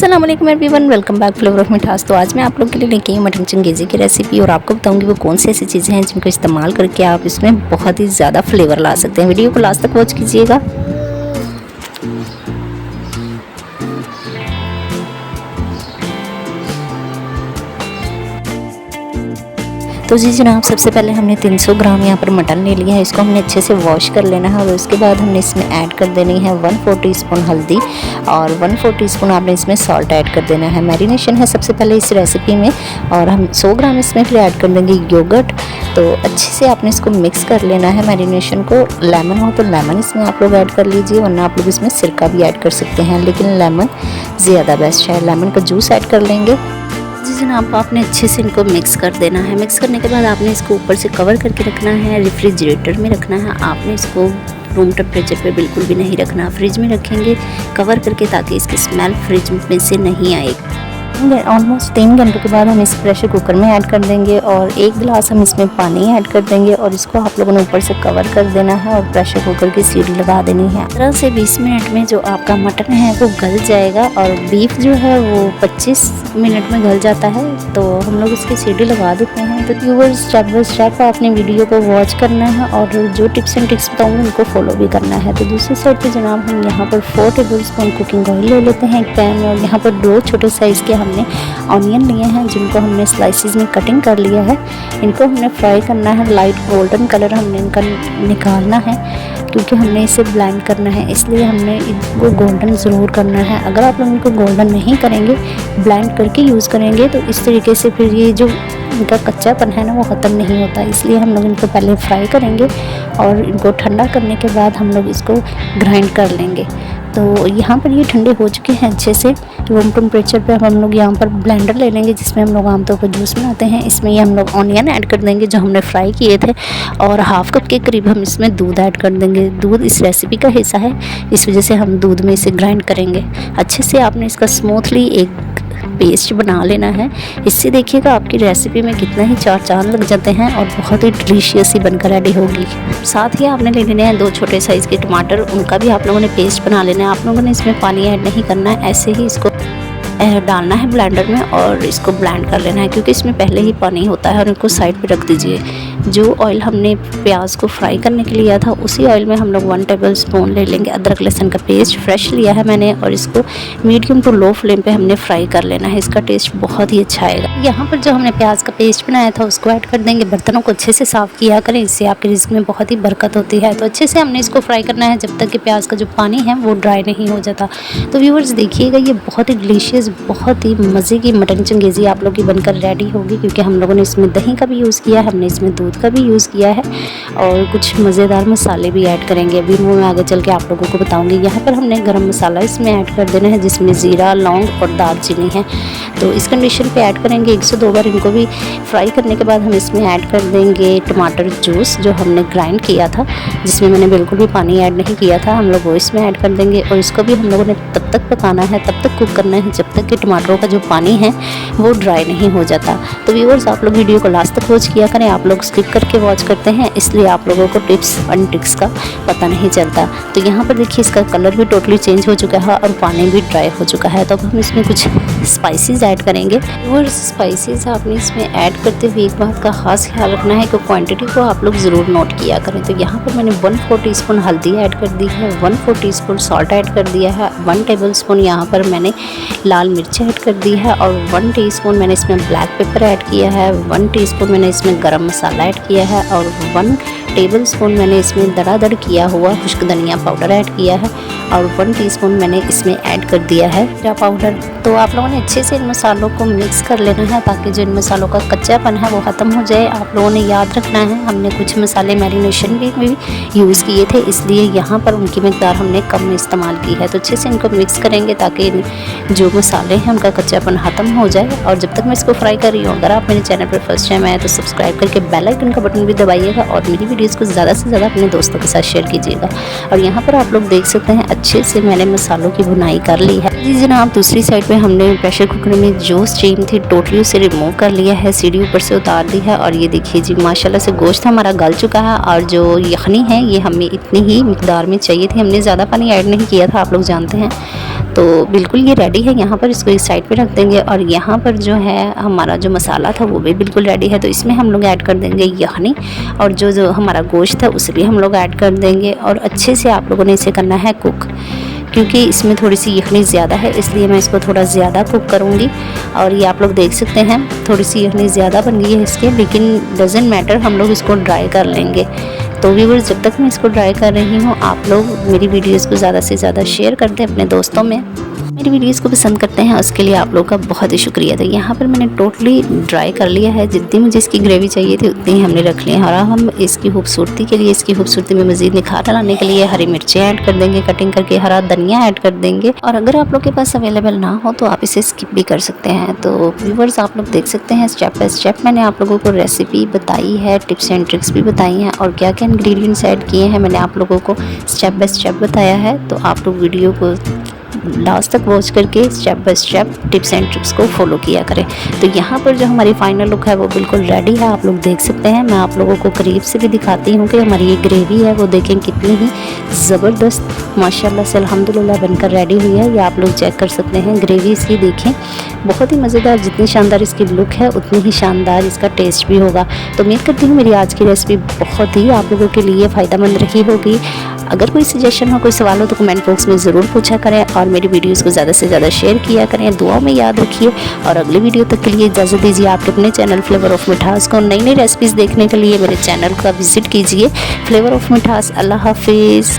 अस्सलाम वालेकुम everyone, welcome back flavour of मिठास। तो आज मैं आप लोग के लिए लेके आई मटन चंगेज़ी की रेसिपी और आपको बताऊंगी वो कौन सी ऐसी चीज़ें हैं जिनको इस्तेमाल करके आप इसमें बहुत ही ज़्यादा फ्लेवर ला सकते हैं। वीडियो को लास्ट तक वॉच कीजिएगा। तो जी जनाब, सबसे पहले हमने 300 ग्राम यहाँ पर मटन ले लिया है। इसको हमने अच्छे से वॉश कर लेना है और उसके बाद हमने इसमें ऐड कर देनी है 1/4 टीस्पून हल्दी और 1/4 टीस्पून आपने इसमें सॉल्ट ऐड कर देना है। मैरिनेशन है सबसे पहले इस रेसिपी में, और हम 100 ग्राम इसमें फिर ऐड कर देंगे योगर्ट। तो अच्छे से आपने इसको मिक्स कर लेना है मैरिनेशन को। लेमन हो तो लेमन इसमें आप लोग ऐड कर लीजिए, वरना आप लोग इसमें सिरका भी ऐड कर सकते हैं, लेकिन लेमन ज़्यादा बेस्ट है। लेमन का जूस ऐड कर लेंगे। जी जनाब, आपने अच्छे से इनको मिक्स कर देना है। मिक्स करने के बाद आपने इसको ऊपर से कवर करके रखना है, रेफ्रिजरेटर में रखना है। आपने इसको रूम टेम्परेचर पे बिल्कुल भी नहीं रखना, फ्रिज में रखेंगे कवर करके, ताकि इसकी स्मेल फ्रिज में से नहीं आएगी। ऑलमोस्ट 3 घंटों के बाद हम इस प्रेशर कुकर में ऐड कर देंगे और 1 गिलास हम इसमें पानी ऐड कर देंगे और इसको आप लोगों ने ऊपर से कवर कर देना है और प्रेशर कुकर की सीटी लगा देनी है। 15 से 20 मिनट में जो आपका मटन है वो गल जाएगा और बीफ जो है वो 25 मिनट में गल जाता है। तो हम लोग इसकी सीटी लगा देते हैं। तो व्यूअर्स, स्टेप बाय स्टेप आपने वीडियो को वॉच करना है और जो टिप्स एंड ट्रिक्स बताऊँगी उनको फॉलो भी करना है। तो दूसरी साइड पर जनाब हम यहाँ पर 4 टेबल स्पून कुकिंग ऑयल ले लेते हैं एक पैन में, और यहाँ पर 2 छोटे साइज़ के हमने ऑनियन लिए हैं जिनको हमने स्लाइसिस में कटिंग कर लिया है। इनको हमने फ्राई करना है, लाइट गोल्डन कलर हमने इनका निकालना है, क्योंकि हमने इसे ब्लेंड करना है, इसलिए हमने इनको गोल्डन ज़रूर करना है। अगर आप लोग इनको गोल्डन नहीं करेंगे, ब्लेंड करके यूज़ करेंगे, तो इस तरीके से फिर ये जो इनका कच्चापन है ना वो ख़त्म नहीं होता। इसलिए हम लोग इनको पहले फ्राई करेंगे और इनको ठंडा करने के बाद हम लोग इसको ग्राइंड कर लेंगे। तो यहाँ पर ये ठंडे हो चुके हैं अच्छे से। रूम टेम्परेचर पे हम लोग यहाँ पर ब्लेंडर ले लेंगे जिसमें हम लोग आमतौर पर जूस बनाते हैं। इसमें ये हम लोग ऑनियन ऐड कर देंगे जो हमने फ्राई किए थे, और हाफ़ कप के करीब हम इसमें दूध ऐड कर देंगे। दूध इस रेसिपी का हिस्सा है, इस वजह से हम दूध में इसे ग्राइंड करेंगे। अच्छे से आपने इसका स्मूथली एक पेस्ट बना लेना है। इससे देखिएगा आपकी रेसिपी में कितना ही 4 चांद लग जाते हैं और बहुत ही डिलीशियस ही बनकर रेडी होगी। साथ ही आपने ले लेने हैं 2 छोटे साइज़ के टमाटर, उनका भी आप लोगों ने पेस्ट बना लेना है। आप लोगों ने इसमें पानी ऐड नहीं करना है, ऐसे ही इसको डालना है ब्लेंडर में और इसको ब्लेंड कर लेना है, क्योंकि इसमें पहले ही पानी होता है। और इनको साइड पे रख दीजिए। जो ऑयल हमने प्याज को फ्राई करने के लिए लिया था, उसी ऑयल में हम लोग 1 टेबल स्पून ले लेंगे अदरक लहसुन का पेस्ट। फ्रेश लिया है मैंने, और इसको मीडियम टू लो फ्लेम पे हमने फ्राई कर लेना है। इसका टेस्ट बहुत ही अच्छा आएगा। यहाँ पर जो हमने प्याज का पेस्ट बनाया था उसको ऐड कर देंगे। बर्तनों को अच्छे से साफ़ किया करें, इससे आपके रिस्क में बहुत ही बरकत होती है। तो अच्छे से हमने इसको फ्राई करना है जब तक कि प्याज का जो पानी है वो ड्राई नहीं हो जाता। तो व्यूअर्स देखिएगा, ये बहुत ही डिलीशियस, बहुत ही मज़े की मटन चंगेज़ी आप लोग की बनकर रेडी होगी, क्योंकि हम लोगों ने इसमें दही का भी यूज़ किया है, हमने इसमें दूध का भी यूज़ किया है और कुछ मज़ेदार मसाले भी ऐड करेंगे। अभी मैं आगे चल के आप लोगों को बताऊंगी। यहाँ पर हमने गरम मसाला इसमें ऐड कर देना है, जिसमें ज़ीरा, लौंग और दालचीनी है। तो इस कंडीशन पे ऐड करेंगे। 1 से 2 बार इनको भी फ्राई करने के बाद हम इसमें ऐड कर देंगे टमाटर जूस जो हमने ग्राइंड किया था, जिसमें मैंने बिल्कुल भी पानी ऐड नहीं किया था। हम लोग वो इसमें ऐड कर देंगे और इसको भी हम लोगों ने तब तक पकाना है, तब तक कुक करना है जब तक कि टमाटरों का जो पानी है वो ड्राई नहीं हो जाता। तो व्यूअर्स, आप लोग वीडियो को लास्ट तक वॉच किया करें। आप लोग स्किप करके वॉच करते हैं, इसलिए आप लोगों को टिप्स एंड ट्रिक्स का पता नहीं चलता। तो यहाँ पर देखिए इसका कलर भी टोटली चेंज हो चुका है और पानी भी ड्राई हो चुका है। तो अब हम इसमें कुछ स्पाइसेस ऐड करेंगे। व्यूअर्स, स्पाइसेस आपने इसमें ऐड करते हुए एक बात का खास ख्याल रखना है कि क्वांटिटी को आप लोग ज़रूर नोट किया करें। तो यहाँ पर मैंने 1/4 टीस्पून हल्दी ऐड कर दी है, 1/4 टीस्पून सॉल्ट ऐड कर दिया है, 1 टेबल स्पून यहाँ पर मैंने लाल मिर्च ऐड कर दी है और 1 टीस्पून मैंने इसमें ब्लैक पेपर ऐड किया है, 1 टीस्पून मैंने इसमें गरम मसाला ऐड किया है और 1 टेबल स्पून मैंने इसमें दड़ादड़ किया हुआ खुश्क धनिया पाउडर ऐड किया है और 1 टीस्पून मैंने इसमें ऐड कर दिया है जीरा पाउडर। तो आप लोगों ने अच्छे से इन मसालों को मिक्स कर लेना है, ताकि जो इन मसालों का कच्चापन है वो ख़त्म हो जाए। आप लोगों ने याद रखना है, हमने कुछ मसाले मैरिनेशन भी यूज़ किए थे, इसलिए यहाँ पर उनकी मकदार हमने कम इस्तेमाल की है। तो अच्छे से इनको मिक्स करेंगे ताकि जो मसाले हैं उनका कच्चापन ख़त्म हो जाए। और जब तक मैं इसको फ्राई कर रही हूँ, अगर आप मेरे चैनल पर फर्स्ट टाइम आए तो सब्सक्राइब करके बेल आइकन का बटन भी दबाइएगा और मेरी वीडियोज़ को ज़्यादा से ज़्यादा अपने दोस्तों के साथ शेयर कीजिएगा। और यहाँ पर आप लोग देख सकते हैं अच्छे से मैंने मसालों की भुनाई कर ली है। जी जनाब, दूसरी साइड पे हमने प्रेशर कुकर में जो स्टीम थी टोटली उसे रिमूव कर लिया है, सीढ़ी ऊपर से उतार दी है। और ये देखिए जी, माशाल्लाह से गोश्त हमारा गल चुका है और जो यखनी है ये हमें इतनी ही मिकदार में चाहिए थी, हमने ज़्यादा पानी ऐड नहीं किया था, आप लोग जानते हैं। तो बिल्कुल ये रेडी है। यहाँ पर इसको एक साइड पे रख देंगे और यहाँ पर जो है हमारा जो मसाला था वो भी बिल्कुल रेडी है। तो इसमें हम लोग ऐड कर देंगे यखनी, और जो हमारा गोश्त है उसे भी हम लोग ऐड कर देंगे और अच्छे से आप लोगों ने इसे करना है कुक, क्योंकि इसमें थोड़ी सी यखनी ज़्यादा है इसलिए मैं इसको थोड़ा ज़्यादा कुक करूँगी। और ये आप लोग देख सकते हैं थोड़ी सी यखनी ज़्यादा बन गई है इसके, लेकिन डजेंट मैटर, हम लोग इसको ड्राई कर लेंगे। तो व्यूअर्स, जब तक मैं इसको ड्राई कर रही हूँ आप लोग मेरी वीडियोज़ को ज़्यादा से ज़्यादा शेयर कर दें अपने दोस्तों में, मेरी वीडियोज़ को पसंद करते हैं, उसके लिए आप लोग का बहुत ही शुक्रिया। तो यहाँ पर मैंने टोटली ड्राई कर लिया है, जितनी मुझे इसकी ग्रेवी चाहिए थी उतनी ही हमने रख ली है। और हम इसकी खूबसूरती के लिए, इसकी खूबसूरती में मज़ीद निखार लाने के लिए हरी मिर्चें ऐड कर देंगे कटिंग करके, हरा धनिया ऐड कर देंगे। और अगर आप लोग के पास अवेलेबल ना हो तो आप इसे स्किप भी कर सकते हैं। तो व्यूअर्स, आप लोग देख सकते हैं स्टेप बाय स्टेप मैंने आप लोगों को रेसिपी बताई है, टिप्स एंड ट्रिक्स भी बताई हैं, और क्या क्या इंग्रेडिएंट्स ऐड किए हैं मैंने आप लोगों को स्टेप बाय स्टेप बताया है। तो आप लोग वीडियो को लास्ट तक वॉच करके step by step tips and tricks को फॉलो किया करें। तो यहाँ पर जो हमारी फाइनल लुक है वो बिल्कुल रेडी है, आप लोग देख सकते हैं। मैं आप लोगों को करीब से भी दिखाती हूँ कि हमारी ये ग्रेवी है वो देखें कितनी ही ज़बरदस्त माशाल्लाह से अल्हम्दुलिल्लाह बनकर रेडी हुई है। ये आप लोग चेक कर सकते हैं, ग्रेवी इसकी देखें बहुत ही मज़ेदार, जितनी शानदार इसकी लुक है उतनी ही शानदार इसका टेस्ट भी होगा। तो उम्मीद करती हूँ मेरी आज की रेसिपी बहुत ही आप लोगों के लिए फ़ायदेमंद रही होगी। अगर कोई सजेशन हो, कोई सवाल हो तो कमेंट बॉक्स में ज़रूर पूछा करें और मेरी वीडियोस को ज़्यादा से ज़्यादा शेयर किया करें, दुआओं में याद रखिए। और अगली वीडियो तक के लिए इजाज़त दीजिए। आपके अपने चैनल फ्लेवर ऑफ मिठास को नई नई रेसिपीज़ देखने के लिए मेरे चैनल का विज़िट कीजिए, फ्लेवर ऑफ मिठास। अल्लाह हाफिज़।